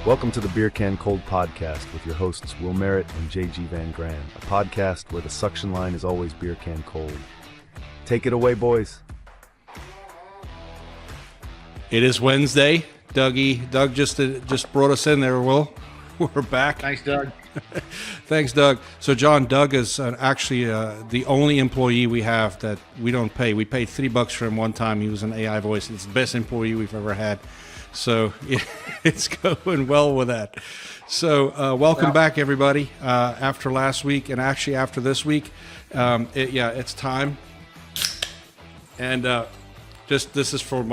Welcome to the Beer Can Cold Podcast with your hosts Will Merritt and JG Van Graan, a podcast where the suction line is always beer can cold. Take it away, boys. It is Wednesday. Doug just brought us in there, Will. We're back. Thanks, Doug. Thanks, Doug. So, John, Doug is actually the only employee we have that we don't pay. We paid $3 for him one time. He was an AI voice. It's the best employee we've ever had. So it's going well with that. So welcome back, everybody. After last week and actually after this week, it's time. And this is for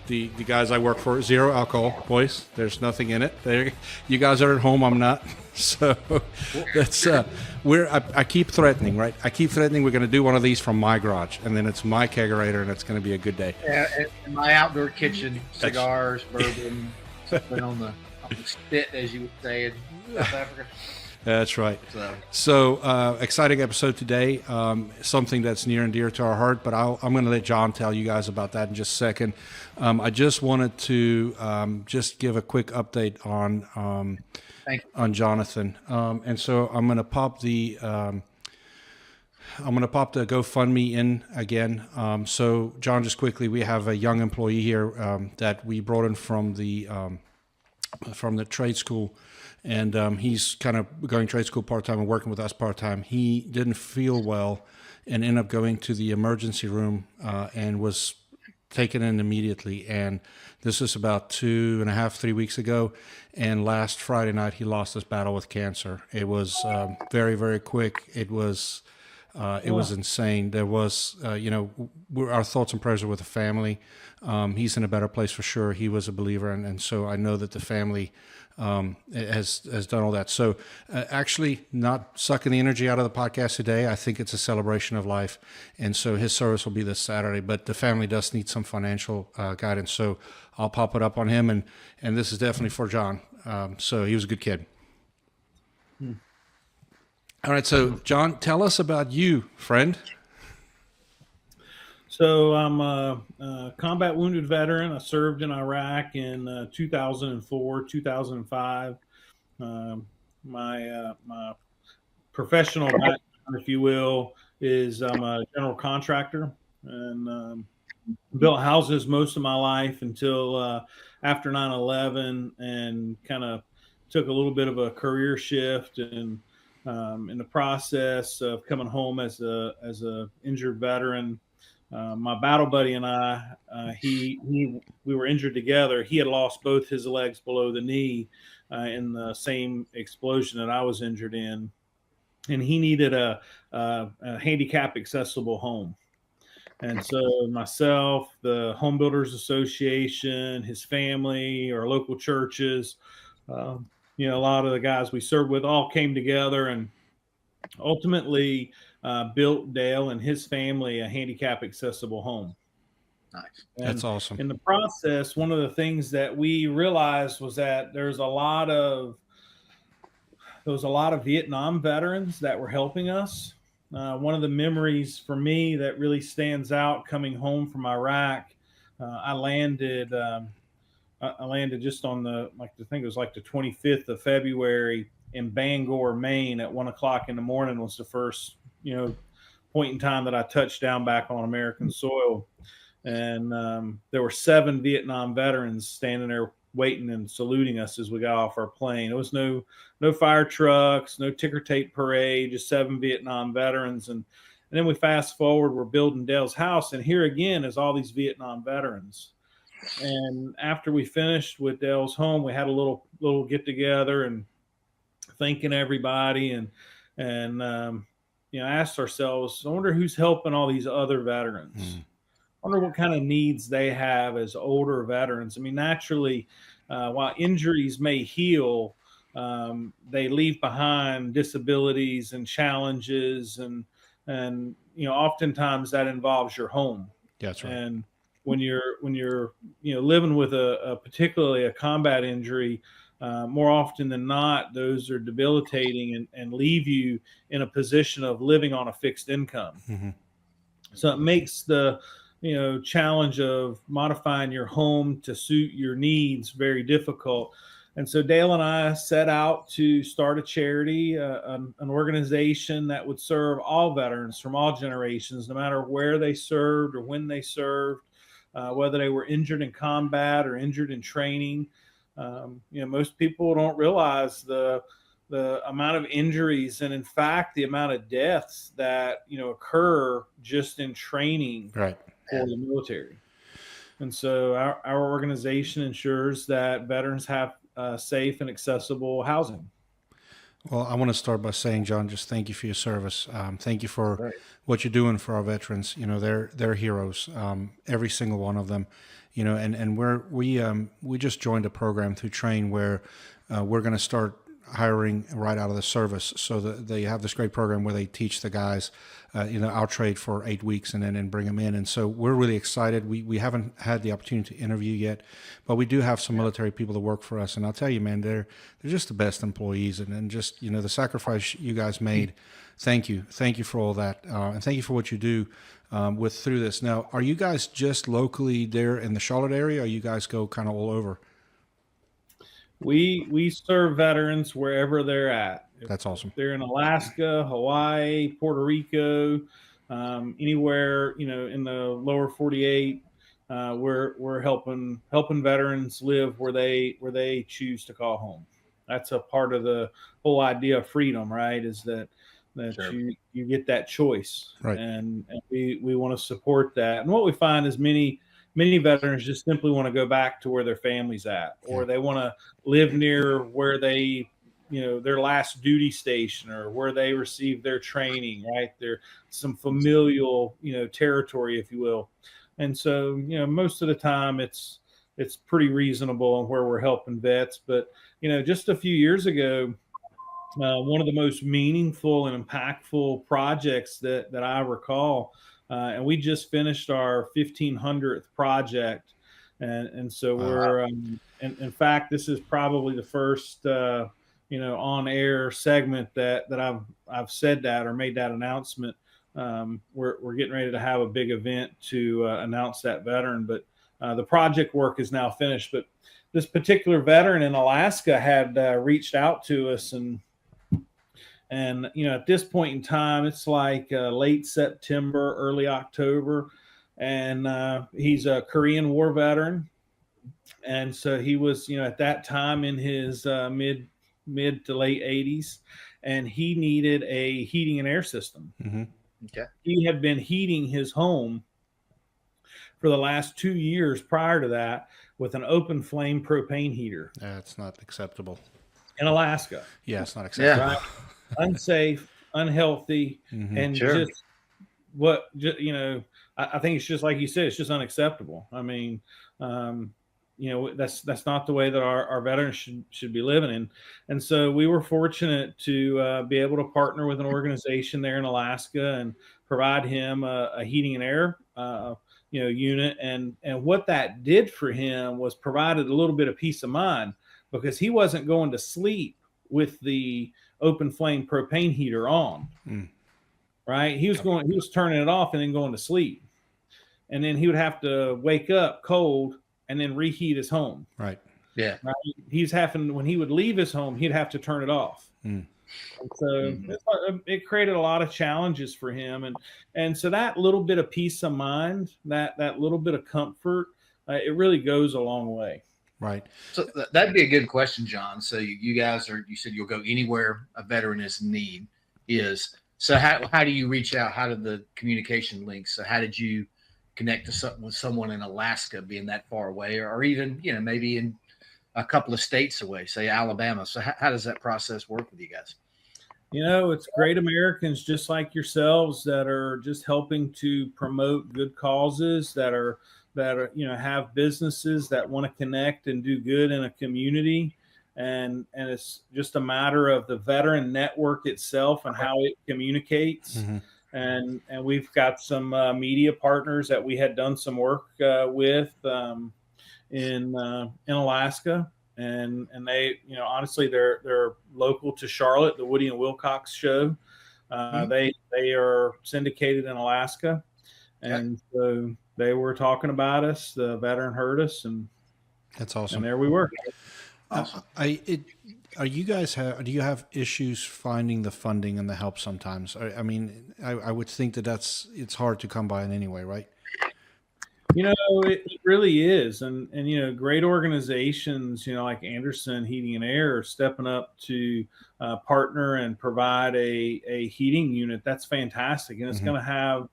the guys I work for. Zero alcohol, boys. There's nothing in it. You guys are at home. I'm not. So that's I keep threatening, right? I keep threatening we're going to do one of these from my garage, and then it's my kegerator, and it's going to be a good day. Yeah, in my outdoor kitchen, cigars, bourbon, something on the spit, as you would say in South Africa. That's right. So exciting episode today. Something that's near and dear to our heart, but I'm going to let John tell you guys about that in just a second. I just wanted to just give a quick update on Jonathan, and so I'm going to pop the GoFundMe in again. So John, just quickly, we have a young employee here that we brought in from the trade school. And he's kind of going trade school part-time and working with us part-time. He didn't feel well and ended up going to the emergency room and was taken in immediately. And this is about 3 weeks ago. And last Friday night, he lost his battle with cancer. It was very, very quick. It was insane. There was, our thoughts and prayers are with the family. He's in a better place for sure. He was a believer. And so I know that the family has done all that. So actually not sucking the energy out of the podcast today. I think it's a celebration of life. And so his service will be this Saturday, but the family does need some financial guidance. So I'll pop it up on him. And this is definitely for John. So he was a good kid. All right. So John, tell us about you, friend. So I'm a combat wounded veteran. I served in Iraq in 2004, 2005. My professional background, if you will, is I'm a general contractor and built houses most of my life until after 9/11, and kind of took a little bit of a career shift, and in the process of coming home as a injured veteran. My battle buddy and I, we were injured together. He had lost both his legs below the knee in the same explosion that I was injured in, and he needed a handicap accessible home. And so myself, the Home Builders Association, his family, our local churches, a lot of the guys we served with all came together and ultimately built Dale and his family a handicap accessible home. Nice. And that's awesome. In the process, one of the things that we realized was that there was a lot of Vietnam veterans that were helping us. One of the memories for me that really stands out coming home from Iraq, I landed just on the 25th of February in Bangor, Maine at 1:00 in the morning was the first, point in time that I touched down back on American soil. And there were 7 Vietnam veterans standing there waiting and saluting us as we got off our plane. There was no fire trucks, no ticker tape parade, just 7 Vietnam veterans. And then we fast forward, we're building Dale's house. And here again is all these Vietnam veterans. And after we finished with Dale's home, we had a little get together and thanking everybody and asked ourselves, I wonder who's helping all these other veterans. I wonder what kind of needs they have as older veterans. I mean, naturally, while injuries may heal, they leave behind disabilities and challenges, and oftentimes that involves your home. That's right. And when you're living with particularly a combat injury, more often than not, those are debilitating and leave you in a position of living on a fixed income. Mm-hmm. So it makes the challenge of modifying your home to suit your needs very difficult. And so Dale and I set out to start a charity, an organization that would serve all veterans from all generations, no matter where they served or when they served, whether they were injured in combat or injured in training. Most people don't realize the amount of injuries and, in fact, the amount of deaths that occur just in training right. for the military. And so our organization ensures that veterans have safe and accessible housing. Well, I want to start by saying, John, just thank you for your service. Thank you for what you're doing for our veterans. They're heroes, every single one of them. And we just joined a program through Train where we're going to start hiring right out of the service. So that they have this great program where they teach the guys, our trade for 8 weeks and bring them in. And so we're really excited. We haven't had the opportunity to interview yet, but we do have some military people that work for us. And I'll tell you, man, they're just the best employees. And just, the sacrifice you guys made. Thank you. Thank you for all that. And thank you for what you do through this. Now, are you guys just locally there in the Charlotte area, or you guys go kind of all over? We serve veterans wherever they're at. That's awesome. If they're in Alaska, Hawaii, Puerto Rico, anywhere in the lower 48. We're helping veterans live where they choose to call home. That's a part of the whole idea of freedom, right? Is that sure. you get that choice, right? And we want to support that. And what we find is many veterans just simply want to go back to where their family's at, or they want to live near where they, their last duty station or where they received their training, right? They're some familial, territory, if you will. And so, most of the time it's pretty reasonable on where we're helping vets. But, just a few years ago, one of the most meaningful and impactful projects that I recall, and we just finished our 1500th project. And so we're, in fact, this is probably the first, on air segment that I've said that or made that announcement. We're getting ready to have a big event to announce that veteran, but the project work is now finished. But this particular veteran in Alaska had reached out to us, and at this point in time, it's like late September, early October, and he's a Korean War veteran, and so he was at that time in his mid to late 80s, and he needed a heating and air system. Mm-hmm. Okay. He had been heating his home for the last 2 years prior to that with an open flame propane heater. That's not acceptable. In Alaska. Yeah, it's not acceptable. Right? Unsafe, unhealthy, and sure. I think it's just like you said, it's just unacceptable. I mean, that's not the way that our veterans should be living in. And so we were fortunate to be able to partner with an organization there in Alaska and provide him a heating and air unit. And what that did for him was provided a little bit of peace of mind, because he wasn't going to sleep with the open flame propane heater on. Right? He was turning it off and then going to sleep. And then he would have to wake up cold and then reheat his home. Right. Yeah. Right? When he would leave his home, he'd have to turn it off. And so it created a lot of challenges for him. And so that little bit of peace of mind, that little bit of comfort, it really goes a long way. Right. So that'd be a good question, John. So you guys you said you'll go anywhere a veteran is in need is. So how do you reach out? How did the communication links? So how did you connect with someone in Alaska, being that far away, or even, maybe in a couple of states away, say Alabama? So how does that process work with you guys? It's great Americans just like yourselves that are just helping to promote good causes, that are have businesses that want to connect and do good in a community. And it's just a matter of the veteran network itself and how it communicates. And we've got some media partners that we had done some work with in Alaska, and they, honestly, they're local to Charlotte, the Woody and Wilcox show. They are syndicated in Alaska, and so they were talking about us. The veteran heard us, and that's awesome. And there we were. Awesome. Do you have issues finding the funding and the help sometimes? I mean, I would think it's hard to come by in any way, right? It really is. And great organizations, like Anderson Heating and Air are stepping up to partner and provide a heating unit. That's fantastic. And it's going to have,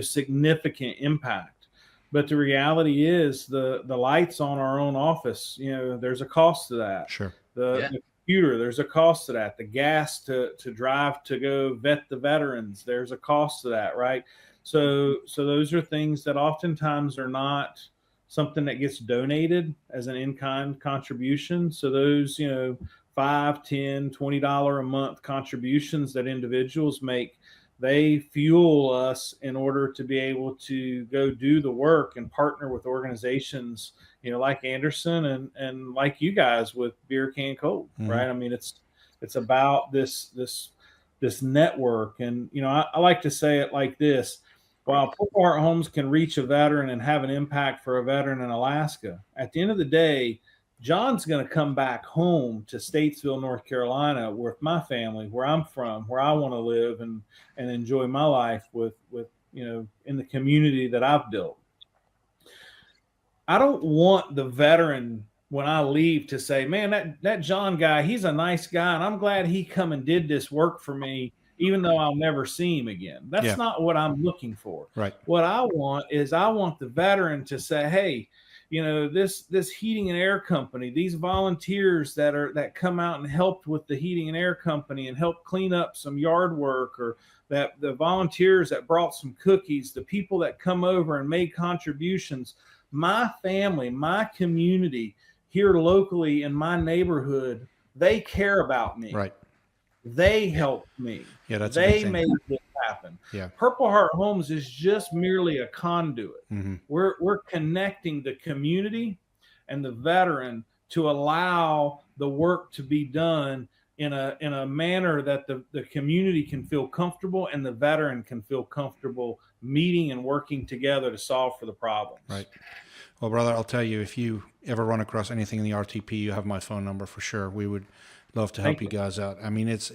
significant impact. But the reality is the lights on our own office, there's a cost to that. Sure. The computer, there's a cost to that. The gas to drive to go vet the veterans, there's a cost to that, right? So those are things that oftentimes are not something that gets donated as an in-kind contribution. So those, $5, $10, $20 a month contributions that individuals make, they fuel us in order to be able to go do the work and partner with organizations, like Anderson and like you guys with Beer Can Cold, right? I mean, it's about this network. And, I like to say it like this. While Purple Heart Homes can reach a veteran and have an impact for a veteran in Alaska, at the end of the day, John's going to come back home to Statesville, North Carolina, with my family, where I'm from, where I want to live and enjoy my life with in the community that I've built. I don't want the veteran when I leave to say, man, that John guy, he's a nice guy, and I'm glad he come and did this work for me, even though I'll never see him again. That's not what I'm looking for. Right. What I want the veteran to say, hey, this heating and air company, these volunteers that come out and helped with the heating and air company and helped clean up some yard work, or that the volunteers that brought some cookies, the people that come over and made contributions, my family, my community here locally in my neighborhood, they care about me. Right. They helped me. Yeah, that's they made this happen. Yeah. Purple Heart Homes is just merely a conduit. Mm-hmm. We're connecting the community and the veteran to allow the work to be done in a manner that the community can feel comfortable and the veteran can feel comfortable meeting and working together to solve for the problems. Right. Well, brother, I'll tell you, if you ever run across anything in the RTP, you have my phone number for sure. We would love to help you guys out. I mean, it's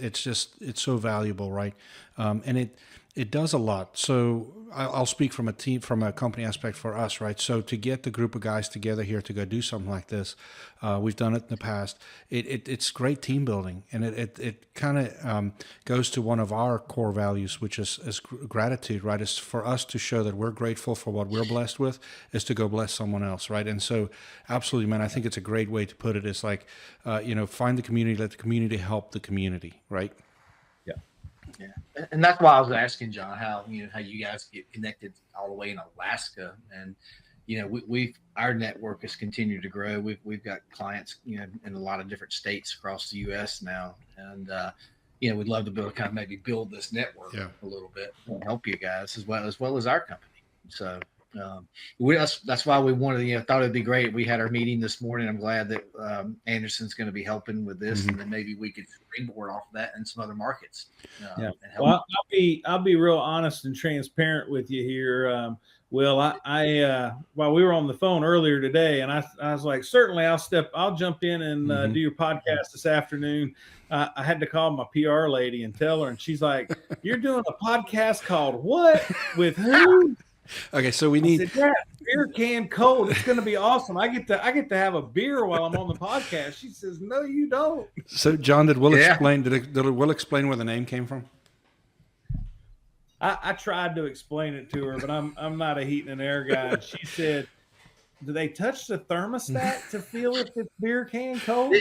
so valuable, right? And it does a lot. So I'll speak from a company aspect for us, right? So to get the group of guys together here to go do something like this, we've done it in the past. It's great team building, and it kind of goes to one of our core values, which is gratitude, right? It's for us to show that we're grateful for what we're blessed with, is to go bless someone else, right? And so, absolutely, man, I think it's a great way to put it. It's like, find the community, let the community help the community, right? Yeah, and that's why I was asking John how you guys get connected all the way in Alaska, and our network has continued to grow. We've got clients in a lot of different states across the U.S. now, and we'd love to be able to kind of maybe build this network a little bit and help you guys as well as our company. So that's why we wanted, thought it'd be great. We had our meeting this morning. I'm glad that Anderson's going to be helping with this, and then maybe we could springboard off of that in some other markets. And help. Well, I'll be real honest and transparent with you here. Will, I while we were on the phone earlier today, and I was like, certainly I'll jump in and do your podcast this afternoon. I had to call my PR lady and tell her, and she's like, "You're doing a podcast called what? With who?" Okay, so we need Beer Can Cold. It's going to be awesome. I get to have a beer while I'm on the podcast. She says, "No, you don't." So, John, did Will explain? Did Will explain where the name came from? I tried to explain it to her, but I'm not a heating and air guy. She said, "Do they touch the thermostat to feel if it's beer can cold?"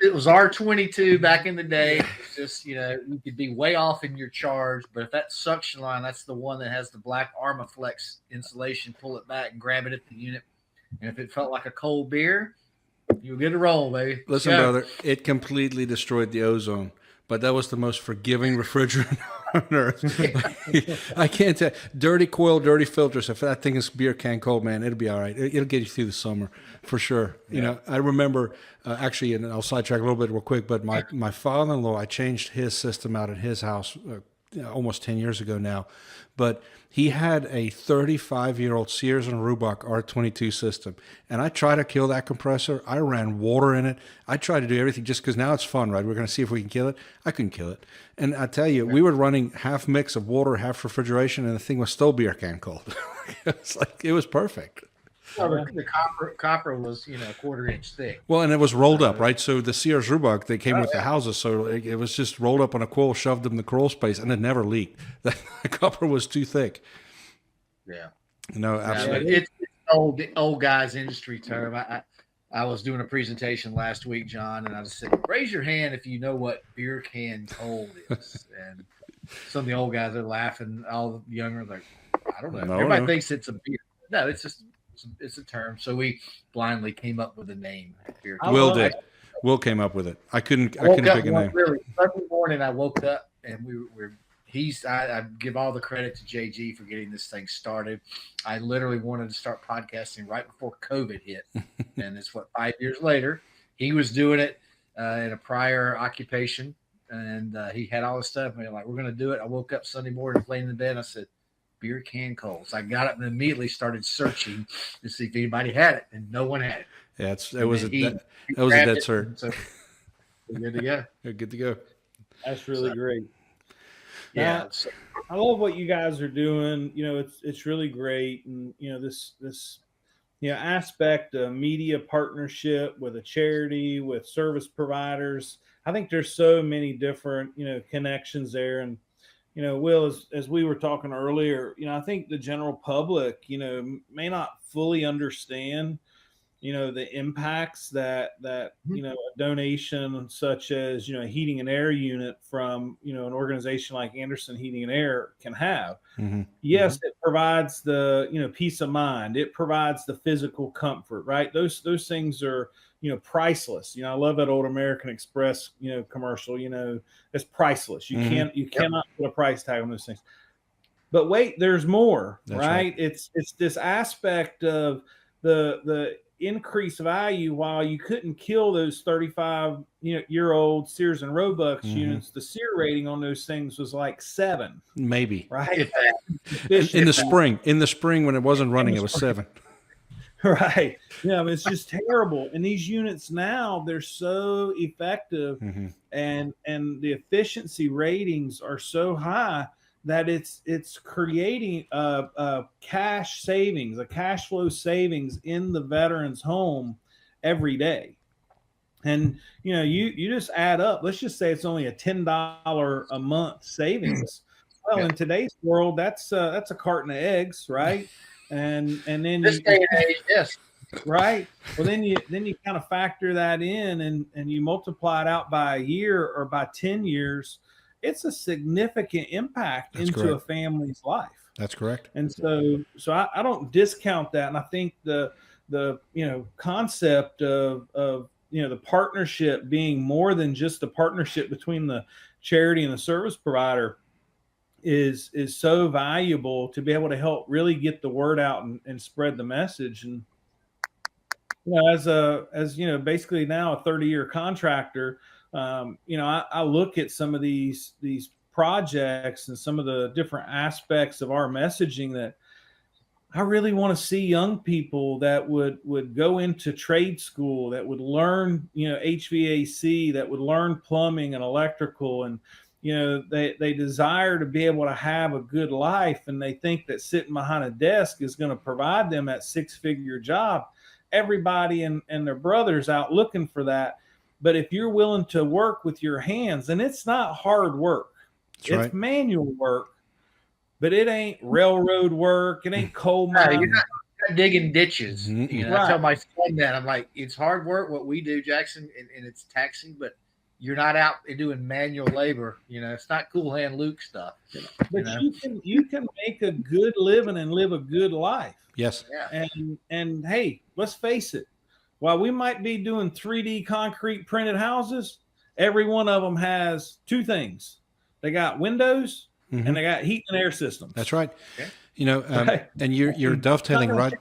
It was R22 back in the day. It's just, you could be way off in your charge, but if that suction line, that's the one that has the black Armaflex insulation, pull it back and grab it at the unit. And if it felt like a cold beer, you'll get a roll, baby. Listen, brother, it completely destroyed the ozone, but that was the most forgiving refrigerant on earth. I can't tell. Dirty coil, dirty filters. If that thing is beer can cold, man, it'll be all right. It'll get you through the summer for sure. I remember actually, and I'll sidetrack a little bit real quick, but my father-in-law, I changed his system out at his house almost 10 years ago now, but he had a 35-year-old Sears and Roebuck R22 system. And I tried to kill that compressor. I ran water in it. I tried to do everything just because now it's fun, right? We're going to see if we can kill it. I couldn't kill it. And I tell you, we were running half mix of water, half refrigeration, and the thing was still beer can cold. It was perfect. Well, the copper was, a quarter-inch thick. Well, and it was rolled up, right? So the Sears Roebuck, they came with the houses, so it was just rolled up on a coil, shoved in the crawl space, and it never leaked. The copper was too thick. Yeah. No, absolutely. It's old guys industry term. I was doing a presentation last week, John, and I just said, raise your hand if you know what beer can cold is. And some of the old guys are laughing. All the younger are like, I don't know. Everybody thinks it's a beer. No, it's just it's a term. So we blindly came up with a name. Beer can. Will came up with it. I couldn't pick a name. Really, Sunday morning I woke up and I give all the credit to JG for getting this thing started. I literally wanted to start podcasting right before COVID hit. And it's 5 years later. He was doing it in a prior occupation, and he had all this stuff. And we're going to do it. I woke up Sunday morning, laying in bed, and I said, beer can cold. So I got up and immediately started searching to see if anybody had it, and no one had it. Yeah, that was a dead cert. So we're good to go. You're good to go. That's really great. Yeah, I love what you guys are doing. It's really great, and this aspect of media partnership with a charity, with service providers. I think there's so many different connections there, and Will, as we were talking earlier, I think the general public may not fully understand the impacts that a donation such as a heating and air unit from an organization like Anderson Heating and Air can have. Mm-hmm. Yes, it provides the peace of mind. It provides the physical comfort, right? Those things are priceless. I love that old American Express commercial. It's priceless. You cannot put a price tag on those things. But wait, there's more. That's right? It's this aspect of the increased value. While you couldn't kill those 35-year-old Sears and Roebuck units, the SEER rating on those things was like 7, maybe, right? in the spring when it wasn't running, it was 7. Right. It's just terrible. And these units now, they're so effective, and the efficiency ratings are so high that it's creating a cash savings, a cash flow savings in the veteran's home every day. And you just add up. Let's just say it's only a $10 a month savings. Well, in today's world, that's a carton of eggs, right? And then this day and age, yes. Right. Well, then you kind of factor that in, and you multiply it out by a year or by 10 years. It's a significant impact into a family's life. That's correct. And so I don't discount that. And I think the concept of the partnership being more than just a partnership between the charity and the service provider is so valuable to be able to help really get the word out and spread the message. And as basically now a 30-year contractor, I look at some of these projects and some of the different aspects of our messaging that I really want to see young people that would go into trade school, that would learn HVAC, that would learn plumbing and electrical, and they desire to be able to have a good life, and they think that sitting behind a desk is going to provide them that 6-figure job. Everybody and their brothers out looking for that. But if you're willing to work with your hands, and it's not hard work, it's manual work, but it ain't railroad work. It ain't coal mining. You're not digging ditches. I tell my son that. I'm like, it's hard work what we do, Jackson, and it's taxing, but you're not out and doing manual labor. It's not Cool Hand Luke stuff. But you can make a good living and live a good life. Yes. Yeah. And hey, let's face it. While we might be doing 3D concrete printed houses, every one of them has 2 things. They got windows and they got heat and air systems. That's right. Okay. And you're dovetailing right.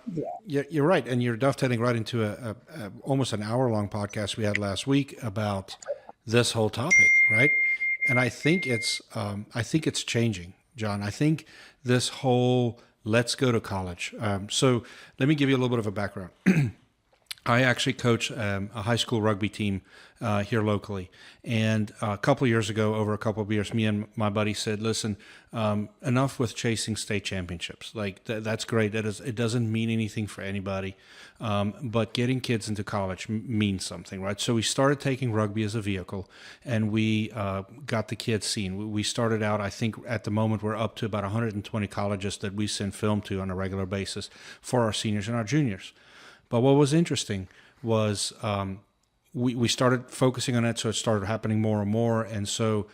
You're right, and you're dovetailing right into a almost an hour-long podcast we had last week about this whole topic, right? And I think it's changing, John. I think this whole let's go to college. So let me give you a little bit of a background. I actually coach a high school rugby team here locally. And a couple of years ago, over a couple of years, me and my buddy said, listen, enough with chasing state championships. Like, that's great. It doesn't mean anything for anybody. But getting kids into college means something, right? So we started taking rugby as a vehicle, and we got the kids seen. We started out, I think at the moment, we're up to about 120 colleges that we send film to on a regular basis for our seniors and our juniors. But what was interesting was we started focusing on it, so it started happening more and more. And so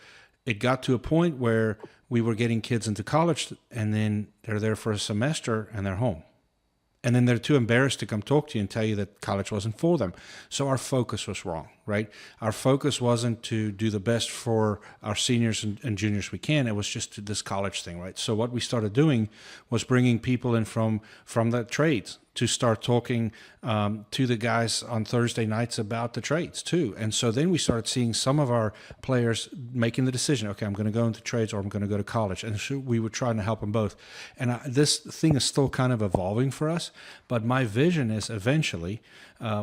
it got to a point where we were getting kids into college, and then they're there for a semester and they're home. And then they're too embarrassed to come talk to you and tell you that college wasn't for them. So our focus was wrong, right? Our focus wasn't to do the best for our seniors and juniors we can. It was just this college thing, right? So what we started doing was bringing people in from the trades to start talking to the guys on Thursday nights about the trades too. And so then we started seeing some of our players making the decision, okay, I'm going to go into trades or I'm going to go to college. And so we were trying to help them both. And this thing is still kind of evolving for us. But my vision is eventually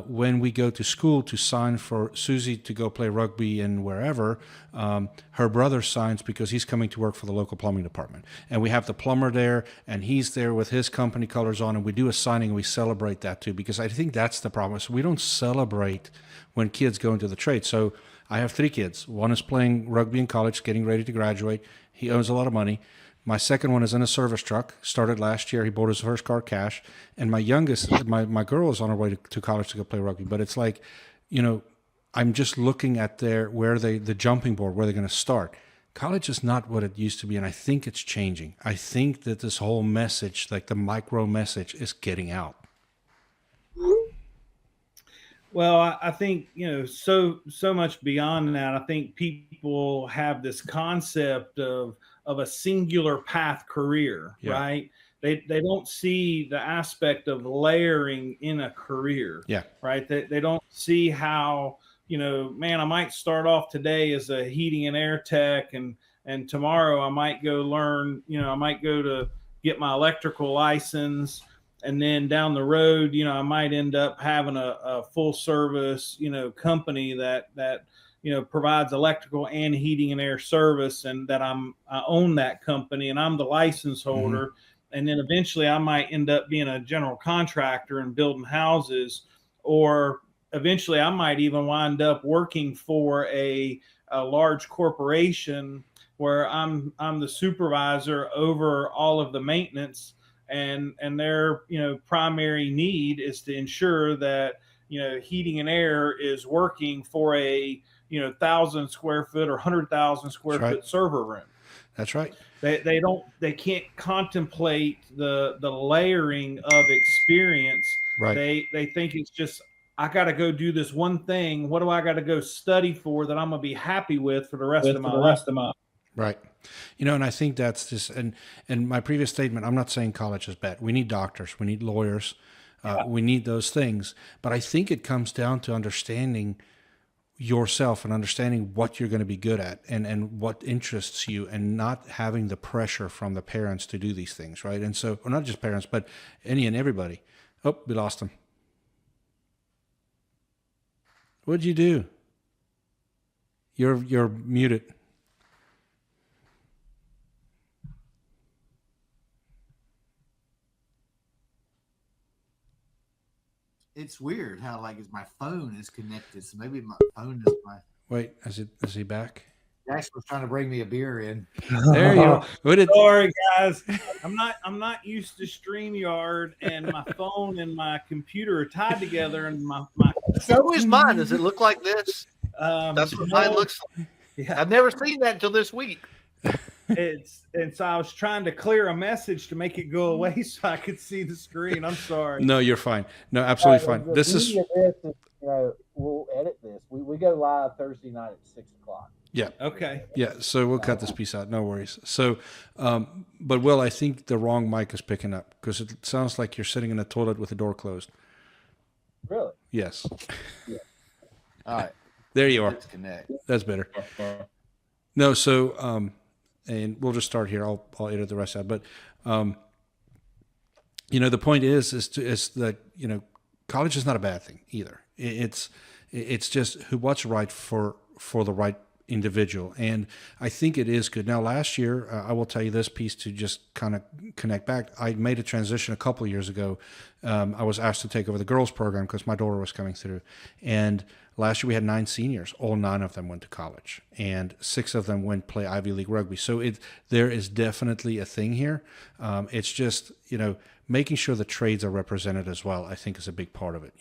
when we go to school to sign for Susie to go play rugby in wherever, her brother signs because he's coming to work for the local plumbing department. And we have the plumber there, and he's there with his company colors on, and we do a signing, and we celebrate that too, because I think that's the problem. So we don't celebrate when kids go into the trade. So I have 3 kids. One is playing rugby in college, getting ready to graduate. He owes a lot of money. My second one is in a service truck, started last year. He bought his first car cash. And my youngest, my girl is on her way to college to go play rugby. But it's like, I'm just looking at the jumping board, where they're going to start. College is not what it used to be, and I think it's changing. I think that this whole message, like the micro message, is getting out. Well, I think, so much beyond that. I think people have this concept of a singular path career, yeah. Right? They don't see the aspect of layering in a career, yeah. Right? They don't see how, man, I might start off today as a heating and air tech, and tomorrow I might go learn, I might go to get my electrical license. And then down the road, I might end up having a full service, company that provides electrical and heating and air service, and that I own that company and I'm the license holder. Mm-hmm. And then eventually I might end up being a general contractor and building houses, or eventually I might even wind up working for a large corporation where I'm the supervisor over all of the maintenance. And their primary need is to ensure that heating and air is working for a 1,000 square foot or 100,000 square foot server room. That's right. They can't contemplate the layering of experience. Right. They think it's just, I got to go do this one thing. What do I got to go study for that I'm gonna be happy with for the rest of my life? Right. And I think that's just, and my previous statement, I'm not saying college is bad. We need doctors, we need lawyers, we need those things. But I think it comes down to understanding yourself and understanding what you're going to be good at and what interests you, and not having the pressure from the parents to do these things, right? And so, well, not just parents, but any and everybody. Oh, we lost him. What'd you do? You're muted. It's weird how my phone is connected, so maybe my phone is my. Wait, is he back? Jackson was trying to bring me a beer in. There you go. Sorry, guys. I'm not used to StreamYard, and my phone and my computer are tied together, and my. So is mine. Does it look like this? That's what mine looks like. Yeah. I've never seen that until this week. And so I was trying to clear a message to make it go away so I could see the screen. I'm sorry. No, you're fine. No, absolutely fine. This is we'll edit this. We go live Thursday night at 6:00. Yeah. Okay. Yeah. So we'll cut this piece out. No worries. So, but Will, I think the wrong mic is picking up, because it sounds like you're sitting in a toilet with the door closed. Really? Yes. Yeah. All right. There you are. Let's connect. That's better. No, so and we'll just start here. I'll edit the rest out. But the point is that college is not a bad thing either. It's just what's right for the right individual, and I think it is good. Now, last year, I will tell you this piece to just kind of connect back. I made a transition a couple of years ago. I was asked to take over the girls program because my daughter was coming through, and last year we had 9 seniors. All 9 of them went to college, and 6 of them went play Ivy League rugby. So there is definitely a thing here. It's just making sure the trades are represented as well, I think, is a big part of it.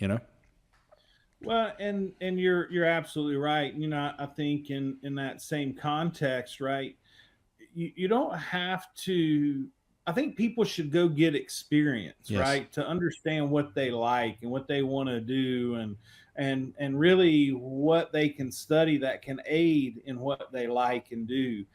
Well, and you're absolutely right. I think in that same context, right? You don't have to. I think people should go get experience, Yes. right, to understand what they like and what they want to do, and really what they can study that can aid in what they like and do.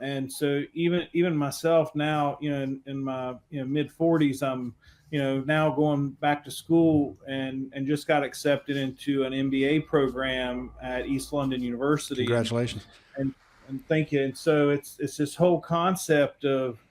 And so even myself now, in my mid 40s, I'm now going back to school and just got accepted into an MBA program at East London University. Congratulations. And thank you. And so it's this whole concept of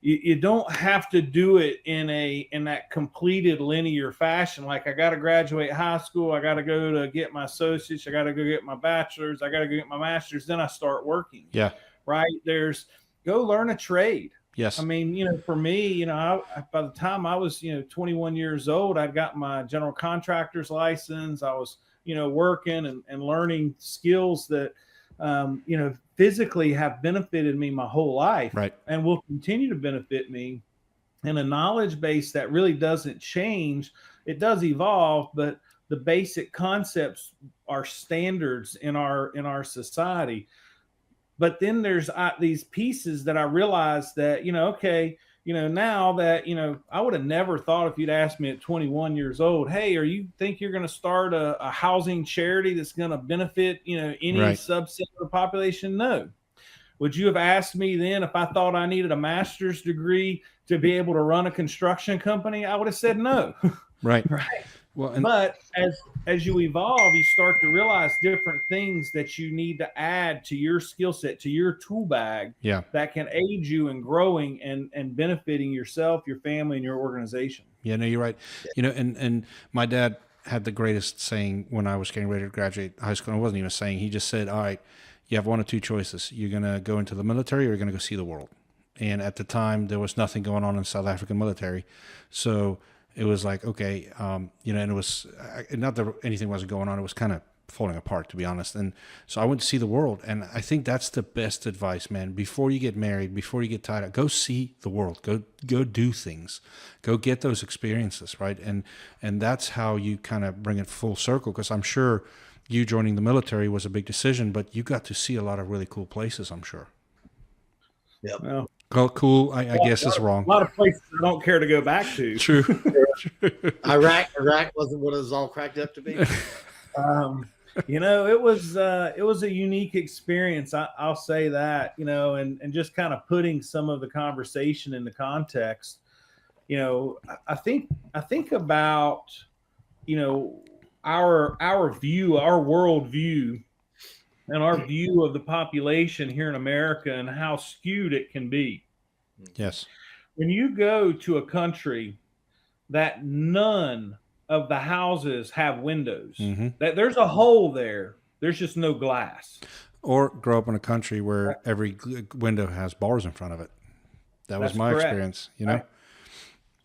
you don't have to do it in that completed linear fashion. Like, I got to graduate high school, I got to go to get my associates, I got to go get my bachelor's, I got to go get my master's, then I start working. Yeah. Right. There's go learn a trade. Yes. I mean, for me, by the time I was, 21 years old, I'd got my general contractor's license. I was, working and learning skills that, physically have benefited me my whole life, right, and will continue to benefit me. And a knowledge base that really doesn't change. It does evolve, but the basic concepts are standards in our society. But then there's these pieces that I realized that, now that, I would have never thought, if you'd asked me at 21 years old, hey, you think you're going to start a housing charity that's going to benefit, any right, subset of the population? No. Would you have asked me then if I thought I needed a master's degree to be able to run a construction company? I would have said no. Right. Right. Well, but as you evolve, you start to realize different things that you need to add to your skill set, to your tool bag, yeah, that can aid you in growing and benefiting yourself, your family, and your organization. Yeah, no, you're right. And my dad had the greatest saying when I was getting ready to graduate high school. And it wasn't even a saying. He just said, all right, you have one of two choices. You're going to go into the military or you're going to go see the world. And at the time, there was nothing going on in the South African military. So it was like, okay, and it was not that anything wasn't going on. It was kind of falling apart, to be honest. And so I went to see the world. And I think that's the best advice, man. Before you get married, before you get tied up, go see the world. Go do things. Go get those experiences, right? And that's how you kind of bring it full circle, because I'm sure you joining the military was a big decision, but you got to see a lot of really cool places, I'm sure. Yeah. Well, cool. I guess it's wrong. A lot of places I don't care to go back to. True. Iraq wasn't what it was all cracked up to be. It was a unique experience. I'll say that, and just kind of putting some of the conversation into context. I think about, our view, our world view, and our view of the population here in America and how skewed it can be. Yes. When you go to a country that none of the houses have windows, that there's a hole there, there's just no glass. Or grow up in a country where every window has bars in front of it. That was my experience, Right.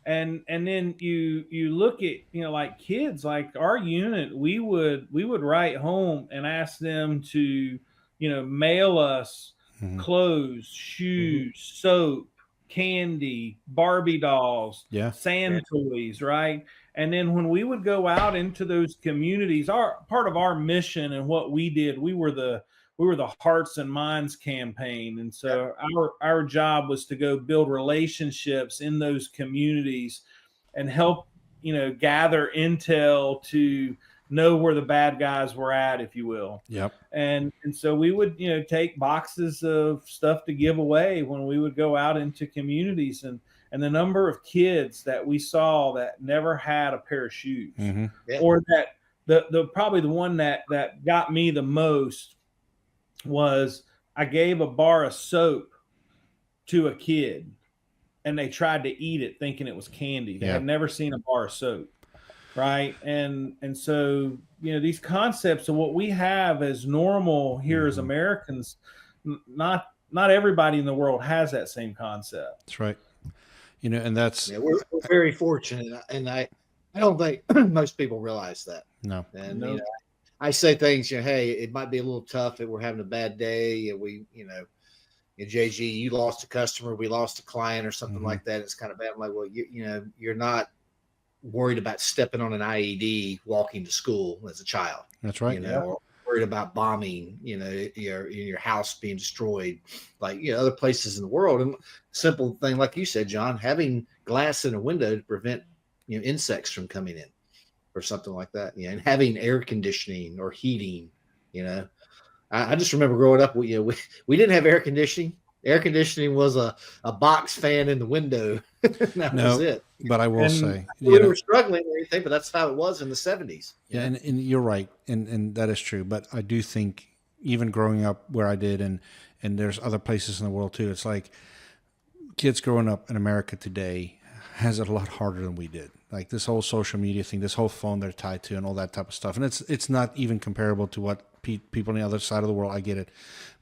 And then you look at, like kids, like our unit, we would write home and ask them to, mail us clothes, shoes, soap, candy, Barbie dolls, sand toys, right? And then when we would go out into those communities, part of our mission and what we did, we were the Hearts and Minds campaign. And so our job was to go build relationships in those communities and help, gather intel to know where the bad guys were at, if you will. Yep. And so we would, take boxes of stuff to give away when we would go out into communities, and the number of kids that we saw that never had a pair of shoes, or that the probably the one that got me the most was I gave a bar of soap to a kid, and they tried to eat it thinking it was candy. They had never seen a bar of soap, right? And so, these concepts of what we have as normal here as Americans, not everybody in the world has that same concept. That's right. And that's we're very fortunate, and I don't think most people realize that. No. And I say things, hey, it might be a little tough if we're having a bad day, and we, JG, you lost a customer, we lost a client, or something like that. It's kind of bad. I'm like, well, you're not worried about stepping on an IED walking to school as a child. That's right. Or worried about bombing, your house being destroyed, like other places in the world. And simple thing, like you said, John, having glass in a window to prevent insects from coming in, or something like that. And having air conditioning or heating. I just remember growing up, we didn't have air conditioning. Air conditioning was a box fan in the window. That was it. But I will say, we were struggling or anything, but that's how it was in the 70s. Yeah, and you're right, and that is true. But I do think, even growing up where I did, and there's other places in the world too, it's like kids growing up in America today has it a lot harder than we did. Like this whole social media thing, this whole phone they're tied to, and all that type of stuff. And it's not even comparable to what people on the other side of the world. I get it,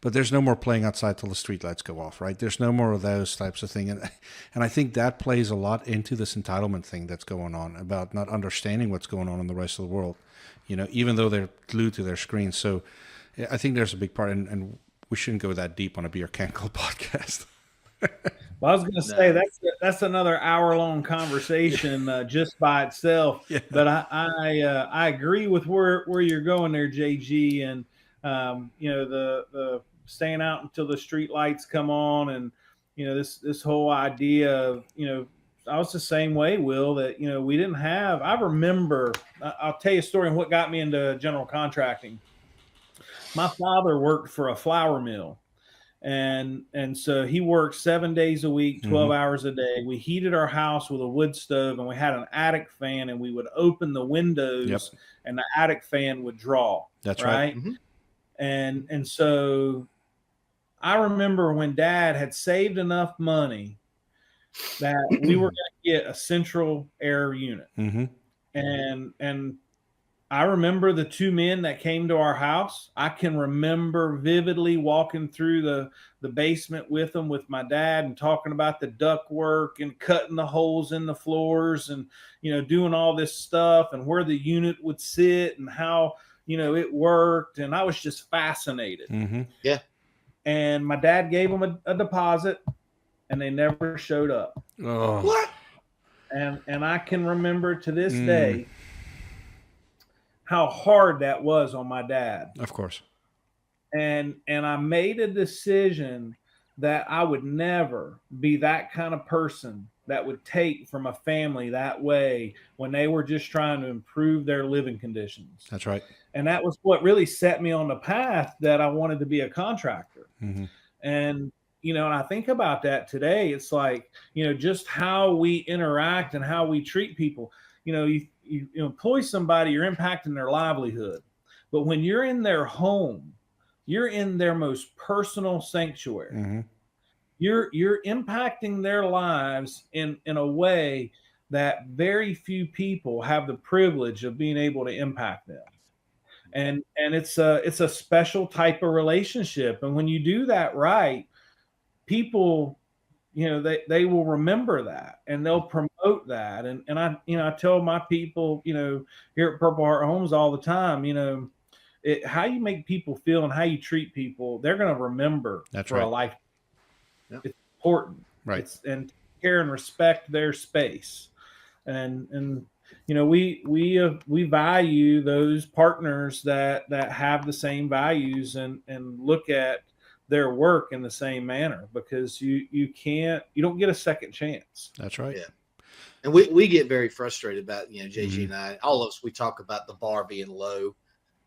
but there's no more playing outside till the street lights go off, right? There's no more of those types of things, and I think that plays a lot into this entitlement thing that's going on, about not understanding what's going on in the rest of the world. Even though they're glued to their screens. So I think there's a big part, and we shouldn't go that deep on a Beer Can Cold podcast. Well, I was going to say that's another hour-long conversation just by itself. Yeah. But I agree with where you're going there, JG, and the staying out until the street lights come on, and this whole idea of I was the same way, Will, that we didn't have. I remember. I'll tell you a story on what got me into general contracting. My father worked for a flour mill. And so he worked 7 days a week, 12 hours a day. We heated our house with a wood stove, and we had an attic fan, and we would open the windows and the attic fan would draw. That's right. Mm-hmm. And so I remember when Dad had saved enough money that we were going to get a central air unit. Mm-hmm. And I remember the two men that came to our house. I can remember vividly walking through the basement with them, with my dad, and talking about the duct work and cutting the holes in the floors and, doing all this stuff and where the unit would sit and how, it worked. And I was just fascinated. Mm-hmm. Yeah. And my dad gave them a deposit, and they never showed up. Oh. What? And I can remember to this day how hard that was on my dad. Of course. And I made a decision that I would never be that kind of person that would take from a family that way when they were just trying to improve their living conditions. That's right. And that was what really set me on the path that I wanted to be a contractor. Mm-hmm. And, and I think about that today. It's like, just how we interact and how we treat people. You employ somebody, you're impacting their livelihood. But when you're in their home, you're in their most personal sanctuary. Mm-hmm. You're impacting their lives in a way that very few people have the privilege of being able to impact them. And it's a special type of relationship. And when you do that right, people, they will remember that, and they'll promote that. And I tell my people, here at Purple Heart Homes all the time, how you make people feel and how you treat people, they're going to remember a life. Yep. It's important. Right. And care and respect their space. And we value those partners that have the same values and look at their work in the same manner, because you don't get a second chance. That's right. Yeah. And we get very frustrated about, JG and I, all of us, we talk about the bar being low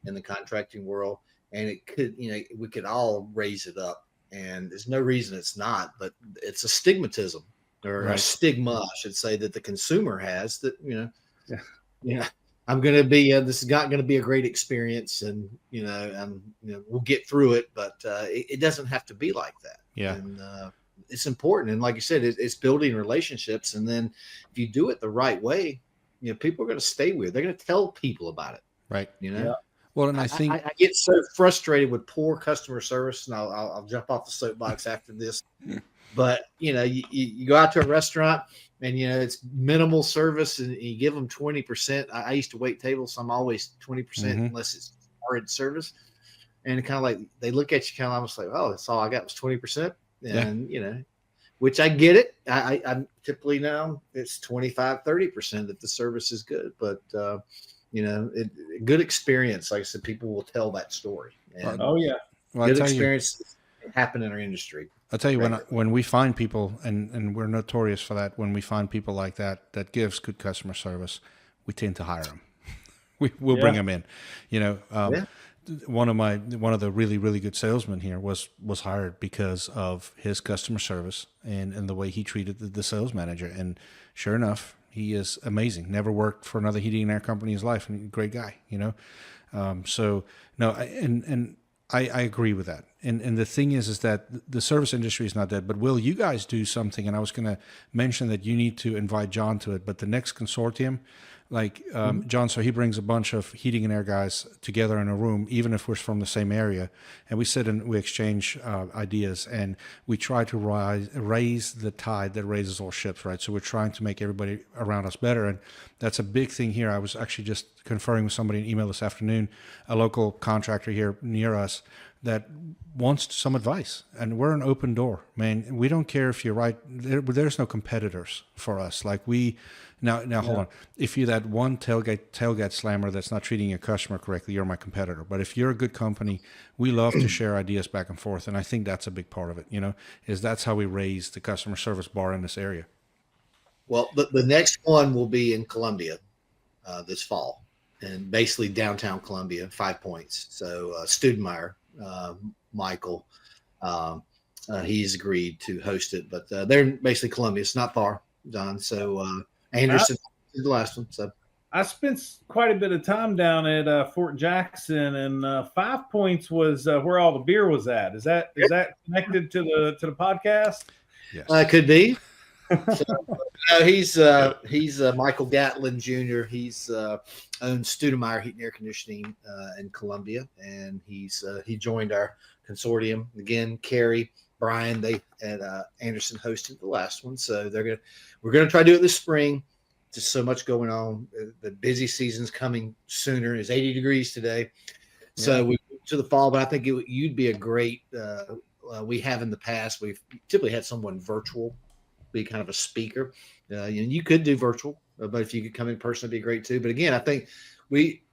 in the contracting world, and it could, we could all raise it up, and there's no reason it's not, but it's a stigmatism or a stigma, I should say, that the consumer has that, I'm going to be, this is not going to be a great experience, and we'll get through it, but it doesn't have to be like that. Yeah. And it's important. And like you said, it's building relationships. And then if you do it the right way, people are going to stay with you. They're going to tell people about it. Right. Yeah. Well, and I think I get so frustrated with poor customer service, and I'll jump off the soapbox after this. But you go out to a restaurant, and it's minimal service, and you give them 20%. I used to wait tables, so I'm always 20% unless it's hard service. And it kind of like they look at you kind of almost like, oh, that's all I got was 20%, and which I get it. I'm typically now it's 25-30% if the service is good, but good experience. Like I said, people will tell that story. And Oh yeah. well, good experience happen in our industry. I'll tell you, when we find people, and we're notorious for that, when we find people like that gives good customer service, we tend to hire them. We'll bring them in. One of the really, really good salesmen here was hired because of his customer service and the way he treated the sales manager. And sure enough, he is amazing. Never worked for another heating and air company in his life, and great guy. So no, I agree with that. And the thing is that the service industry is not dead. But will you guys do something? And I was going to mention that you need to invite John to it. But the next consortium, like John, so he brings a bunch of heating and air guys together in a room, even if we're from the same area, and we sit and we exchange ideas, and we try to raise the tide that raises all ships, right? So we're trying to make everybody around us better, and that's a big thing here. I was actually just conferring with somebody in email this afternoon, a local contractor here near us that wants some advice, and we're an open door, man. We don't care if you're right. There's no competitors for us. Like now hold on. If you're that one tailgate slammer that's not treating your customer correctly, you're my competitor. But if you're a good company, we love to share ideas back and forth, and I think that's a big part of it. Is that's how we raise the customer service bar in this area. Well, the next one will be in Columbia this fall, and basically downtown Columbia, 5 Points. So Studemeyer, Michael, he's agreed to host it, but they're basically Columbia. It's not far, John. So Anderson is the last one. So I spent quite a bit of time down at Fort Jackson, and 5 Points was where all the beer was at. Is that connected to the podcast? Yes, could be. So, he's Michael Gatlin Jr. He's owns Studemeyer Heat and Air Conditioning in Columbia, and he joined our consortium again. Carrie, Brian, they and Anderson hosted the last one, so we're gonna try to do it this spring. Just so much going on. The busy season's coming sooner. It's 80 degrees today, so we to the fall. But I think you'd be a great. We have in the past. We've typically had someone virtual be kind of a speaker. You could do virtual, but if you could come in person, it'd be great too. But again, I think we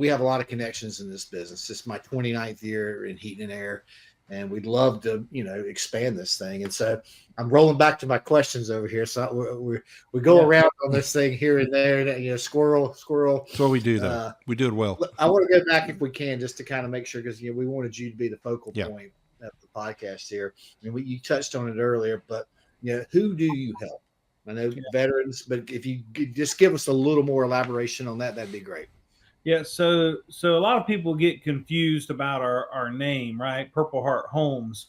have a lot of connections in this business. It's my 29th year in heating and air, and we'd love to, expand this thing. And so I'm rolling back to my questions over here. So we go around on this thing here and there, and, squirrel. That's what we do, though. We do it well. I want to go back if we can, just to kind of make sure, because we wanted you to be the focal point of the podcast here. And you touched on it earlier, but who do you help? I know veterans, but if you just give us a little more elaboration on that, that'd be great. Yeah, so a lot of people get confused about our name, right? Purple Heart Homes.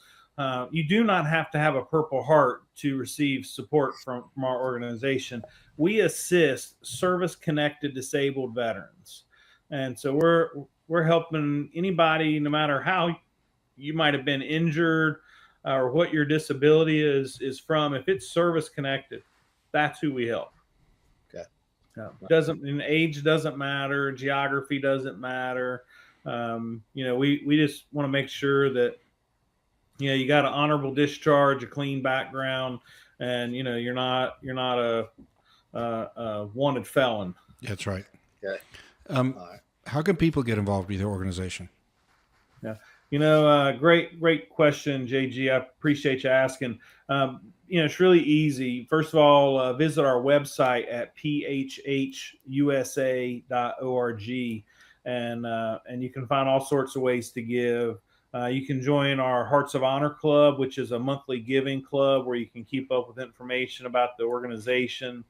You do not have to have a Purple Heart to receive support from our organization. We assist service-connected disabled veterans, and so we're helping anybody, no matter how you might have been injured or what your disability is from. If it's service connected, that's who we help. Okay. Age doesn't matter. Geography doesn't matter. We just want to make sure that, you got an honorable discharge, a clean background, and, you're not a wanted felon. That's right. Okay. How can people get involved with your organization? Yeah. Great question, JG. I appreciate you asking. It's really easy. First of all, visit our website at phhusa.org, and you can find all sorts of ways to give. You can join our Hearts of Honor Club, which is a monthly giving club where you can keep up with information about the organization.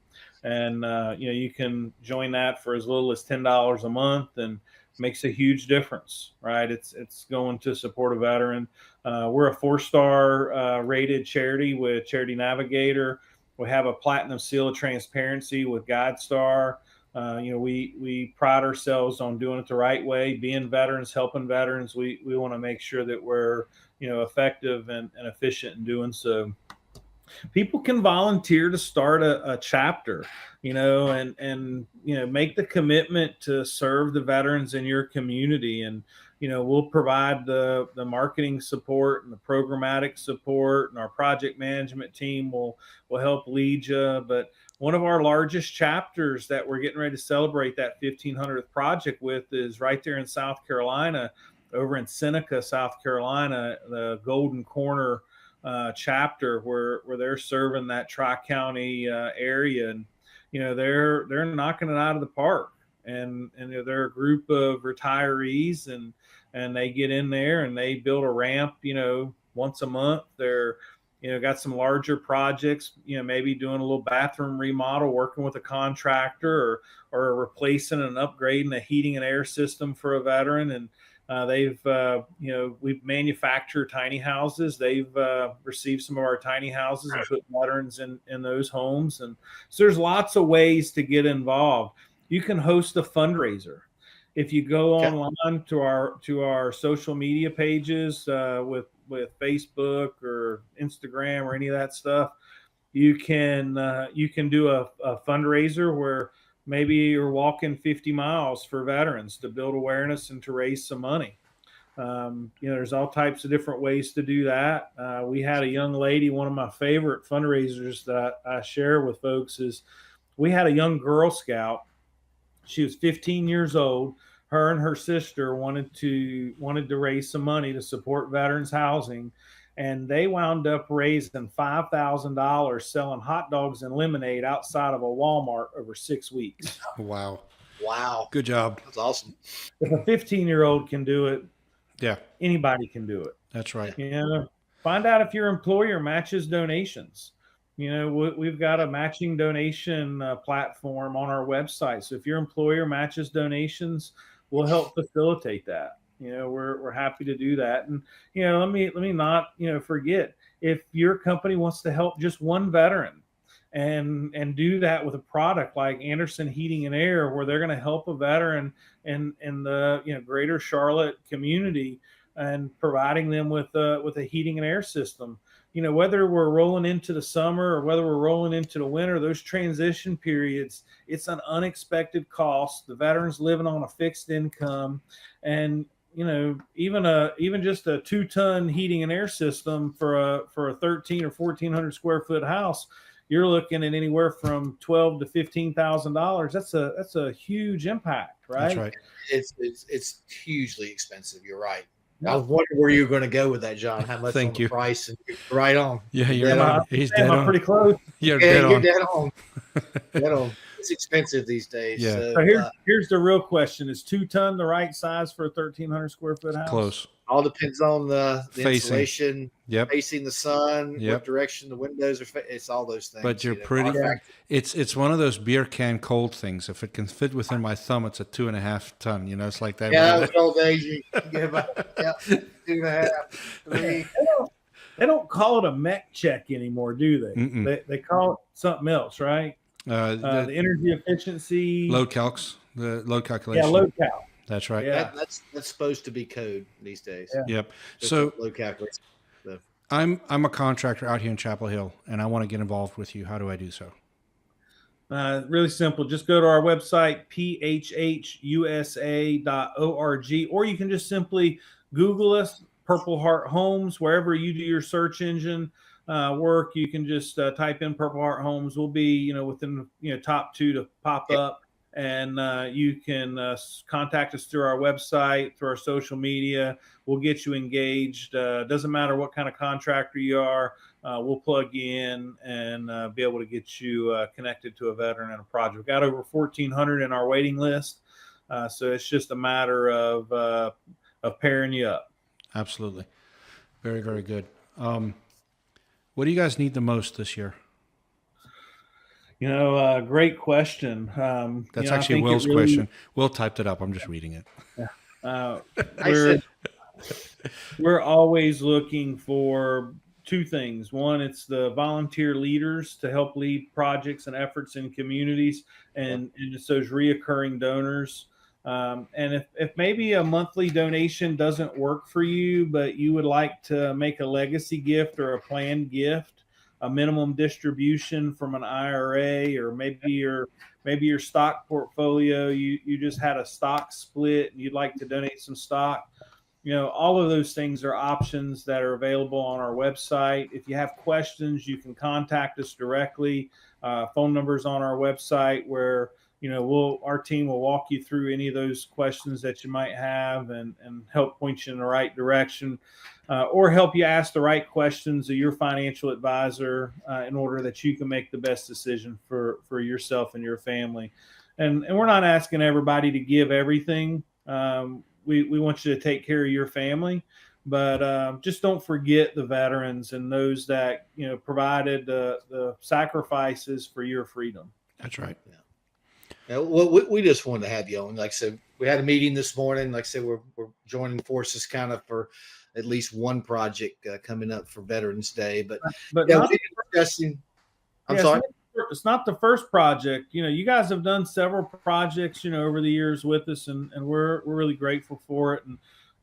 And, you can join that for as little as $10 a month, and makes a huge difference, right? It's going to support a veteran. We're a 4-star rated charity with Charity Navigator. We have a platinum seal of transparency with GuideStar. We pride ourselves on doing it the right way, being veterans, helping veterans. We want to make sure that we're, effective and efficient in doing so. People can volunteer to start a chapter, and make the commitment to serve the veterans in your community. And, we'll provide the marketing support and the programmatic support, and our project management team will help lead you. But one of our largest chapters that we're getting ready to celebrate that 1500th project with is right there in South Carolina, over in Seneca, South Carolina, the Golden Corner chapter, where they're serving that Tri-County area. And, they're knocking it out of the park. And they're a group of retirees, and they get in there and they build a ramp, once a month. They're, got some larger projects, maybe doing a little bathroom remodel, working with a contractor, or replacing and upgrading a heating and air system for a veteran. And we've manufactured tiny houses. They've received some of our tiny houses and put veterans in those homes. And so there's lots of ways to get involved. You can host a fundraiser. If you go online to our social media pages with Facebook or Instagram or any of that stuff, you can do a fundraiser where maybe you're walking 50 miles for veterans to build awareness and to raise some money. There's all types of different ways to do that. We had a young lady, one of my favorite fundraisers that I share with folks is, we had a young Girl Scout. She was 15 years old. Her and her sister wanted to raise some money to support veterans housing. And they wound up raising $5,000 selling hot dogs and lemonade outside of a Walmart over 6 weeks. Wow. Good job. That's awesome. If a 15-year-old can do it, Yeah, anybody can do it. that's right. Find out if your employer matches donations. We've got a matching donation platform on our website. So if your employer matches donations, we'll help facilitate that. We're happy to do that. And, let me not, forget, if your company wants to help just one veteran and do that with a product like Anderson Heating and Air, where they're going to help a veteran in the, greater Charlotte community, and providing them with a heating and air system. Whether we're rolling into the summer or whether we're rolling into the winter, those transition periods, it's an unexpected cost. The veteran's living on a fixed income, and even just a 2-ton heating and air system for a 13 or 1,400 square foot house, you're looking at anywhere from $12,000 to $15,000. That's a huge impact, right? That's right. It's hugely expensive. You're right. I was wondering where you were going to go with that, John. How much Thank on you. the price? And right on. Yeah, you're on. He's dead on. Pretty close. You're Yeah, dead you're on. dead on. Dead on. It's expensive these days. Yeah. So, Here's the real question: is 2-ton the right size for a 1,300 square foot house? Close. all depends on the Facing. insulation, Yep. facing the sun, Yep. what direction the windows are. It's all those things. But you're you know, pretty. our factory- It's one of those beer can cold things. If it can fit within my thumb, it's a 2.5 ton. You know, it's like that. Yeah, it's old days. You get about 2.5, 3. They don't call it a mech check anymore, do they? Mm-mm. They call it something else, right? The energy efficiency, load calcs, the load calculation. yeah, load cal. That's right. Yeah. That's supposed to be code these days. Yeah. Yep. Just So load calculation. I'm a contractor out here in Chapel Hill, and I want to get involved with you. How do I do so? Really simple. Just go to our website, phhusa.org, or you can just simply Google us, Purple Heart Homes, wherever you do your search engine work. You can just type in Purple Heart Homes. We'll be, within top 2 to pop up, and you can contact us through our website, through our social media. We'll get you engaged. Doesn't matter what kind of contractor you are. We'll plug you in and be able to get you connected to a veteran and a project. We've got over 1,400 in our waiting list, so it's just a matter of pairing you up. Absolutely. Very, very good. What do you guys need the most this year? Great question. That's I actually think Will's it really- question. Will typed it up. I'm just reading it. Uh, I we're said, we're always looking for two things. One, it's the volunteer leaders to help lead projects and efforts in communities, and it's those reoccurring donors. And if maybe a monthly donation doesn't work for you, but you would like to make a legacy gift or a planned gift, a minimum distribution from an IRA, or maybe your stock portfolio, you just had a stock split and you'd like to donate some stock. All of those things are options that are available on our website. If you have questions, you can contact us directly. Phone numbers on our website where our team will walk you through any of those questions that you might have and help point you in the right direction, or help you ask the right questions of your financial advisor in order that you can make the best decision for yourself and your family. And we're not asking everybody to give everything. We want you to take care of your family, but just don't forget the veterans and those that provided the sacrifices for your freedom. That's right. Yeah, well, we just wanted to have you on. Like I said, we had a meeting this morning. Like I said, we're joining forces kind of for at least one project coming up for Veterans Day. But yeah, not, we've been discussing. I'm yeah, sorry. It's not the first project. You guys have done several projects, over the years with us, and we're really grateful for it.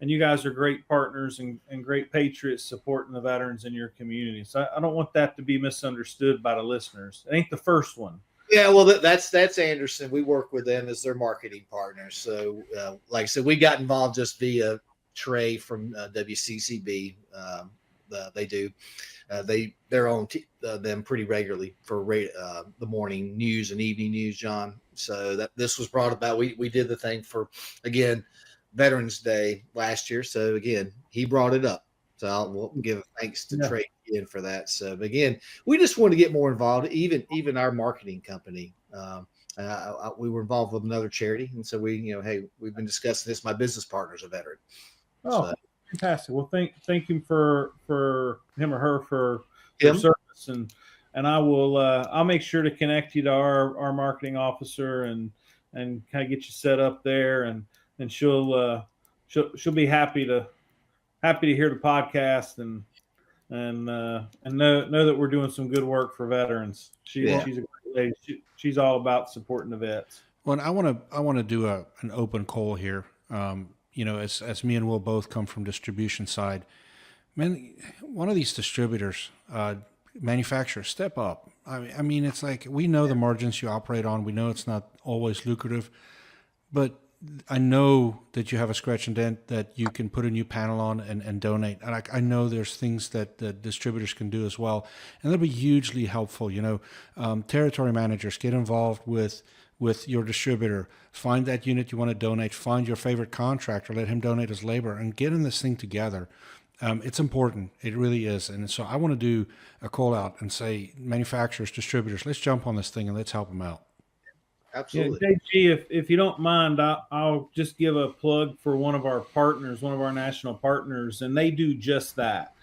And you guys are great partners and great patriots supporting the veterans in your community. So I don't want that to be misunderstood by the listeners. It ain't the first one. Yeah, well, that's Anderson. We work with them as their marketing partner. So, like I said, we got involved just via Trey from WCCB. They do. They're on them pretty regularly for the morning news and evening news, John. So that this was brought about. We did the thing for, again, Veterans Day last year. So again, he brought it up. So we'll give thanks to Trey again for that. So again, we just want to get more involved. Even our marketing company. We were involved with another charity, and so we've been discussing this. My business partner's a veteran. Oh, fantastic! Well, thank him for him or her for their service, and I will I'll make sure to connect you to our marketing officer and kind of get you set up there, and she'll be happy to hear the podcast and know that we're doing some good work for veterans. She's a great lady. She's all about supporting the vets. Well, I want to do an open call here. As me and Will both come from distribution side, man, one of these distributors, manufacturers, step up. I mean, it's like we know the margins you operate on. We know it's not always lucrative, but I know that you have a scratch and dent that you can put a new panel on and donate. And I know there's things that the distributors can do as well. And that'll be hugely helpful. Territory managers, get involved with your distributor. Find that unit you want to donate. Find your favorite contractor. Let him donate his labor and get in this thing together. It's important. It really is. And so I want to do a call out and say, manufacturers, distributors, let's jump on this thing and let's help them out. Absolutely. Yeah, JG, if you don't mind, I'll just give a plug for one of our partners, one of our national partners, and they do just that.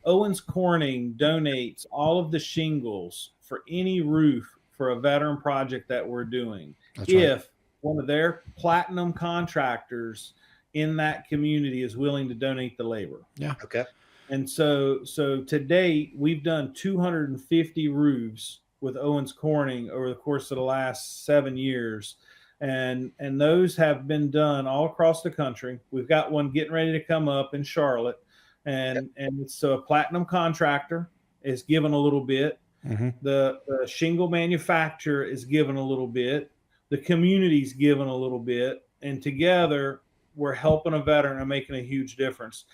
Owens Corning donates all of the shingles for any roof for a veteran project that we're doing. That's right. One of their platinum contractors in that community is willing to donate the labor. Yeah. Okay. And so to date, we've done 250 roofs with Owens Corning over the course of the last 7 years. And those have been done all across the country. We've got one getting ready to come up in Charlotte. And it's a platinum contractor is given a little bit. Mm-hmm. The shingle manufacturer is given a little bit. The community's given a little bit. And together, we're helping a veteran and making a huge difference.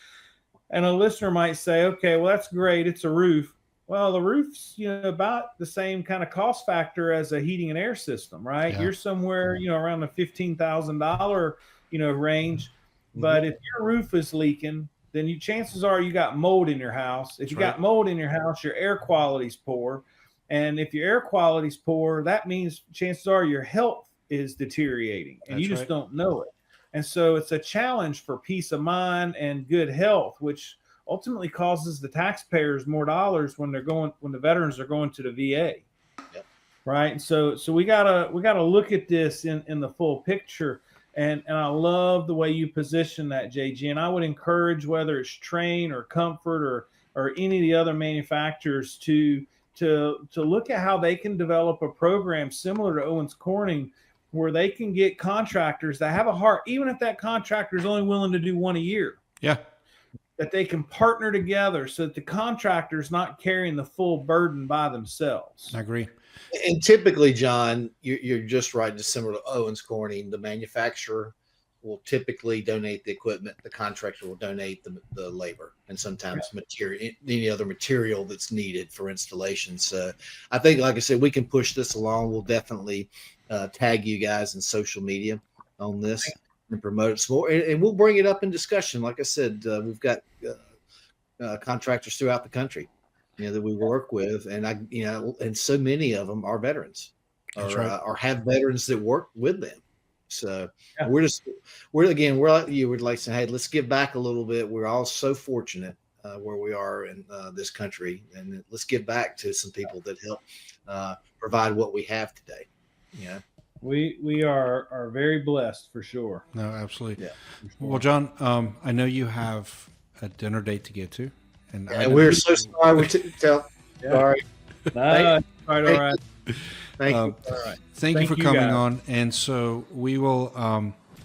And a listener might say, okay, well, that's great. It's a roof. Well, the roof's, about the same kind of cost factor as a heating and air system, right? Yeah. You're somewhere, around the $15,000, range. Mm-hmm. But if your roof is leaking, then chances are you got mold in your house. If you got mold in your house, your air quality's poor. And if your air quality's poor, that means chances are your health is deteriorating and you just don't know it. And so it's a challenge for peace of mind and good health, which ultimately causes the taxpayers more dollars when the veterans are going to the VA. Yep. Right. And so we gotta look at this in the full picture. And I love the way you position that, JG. And I would encourage, whether it's Train or Comfort or any of the other manufacturers, to look at how they can develop a program similar to Owens Corning, where they can get contractors that have a heart, even if that contractor is only willing to do one a year. Yeah. That they can partner together so that the contractor's not carrying the full burden by themselves. I agree. And typically, John, you're just right. Just similar to Owens Corning, the manufacturer will typically donate the equipment. The contractor will donate the labor and sometimes material, any other material that's needed for installation. So I think, like I said, we can push this along. We'll definitely tag you guys in social media on this and promote it some more. And we'll bring it up in discussion. Like I said, we've got contractors throughout the country, that we work with, and and so many of them are veterans, or have veterans that work with them. So we're like you. We'd like to say, hey, let's give back a little bit. We're all so fortunate where we are in this country, and let's give back to some people that help provide what we have today. We are very blessed for sure. No, absolutely. Yeah. Well, John, I know you have a dinner date to get to, and we're so sorry. Sorry. No, all right. Thank you. All right. Thank you for you, coming guys. on. And so we will.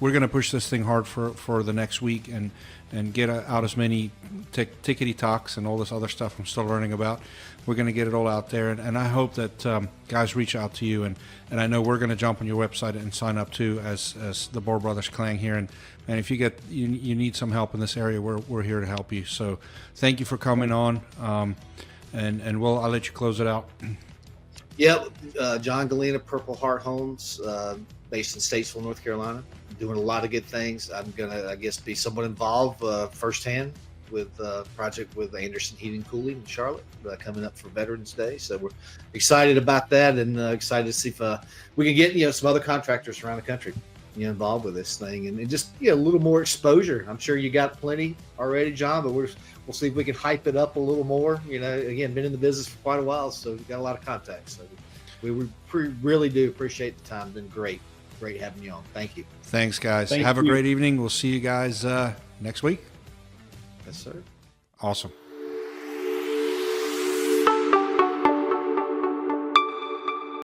We're going to push this thing hard for the next week and get out as many tickety talks and all this other stuff I'm still learning about. We're going to get it all out there, and I hope that guys reach out to you, and I know we're going to jump on your website and sign up too as the Bohr Brothers Clang here, and if you need some help in this area, we're here to help you. So thank you for coming on, and I'll let you close it out. Yep, John Gallina, Purple Heart Homes, based in Statesville, North Carolina, doing a lot of good things. I'm gonna, be somewhat involved firsthand with project with Anderson Heating and Cooling in Charlotte coming up for Veterans Day. So we're excited about that, and excited to see if we can get some other contractors around the country involved with this thing, and just a little more exposure. I'm sure you got plenty already, John, but we'll see if we can hype it up a little more. Again, been in the business for quite a while, so we've got a lot of contacts. So we really do appreciate the time. It's been great having you on. Thank you. Thanks, guys. Thank Have a you. great evening. We'll see you guys next week. Yes, sir. Awesome.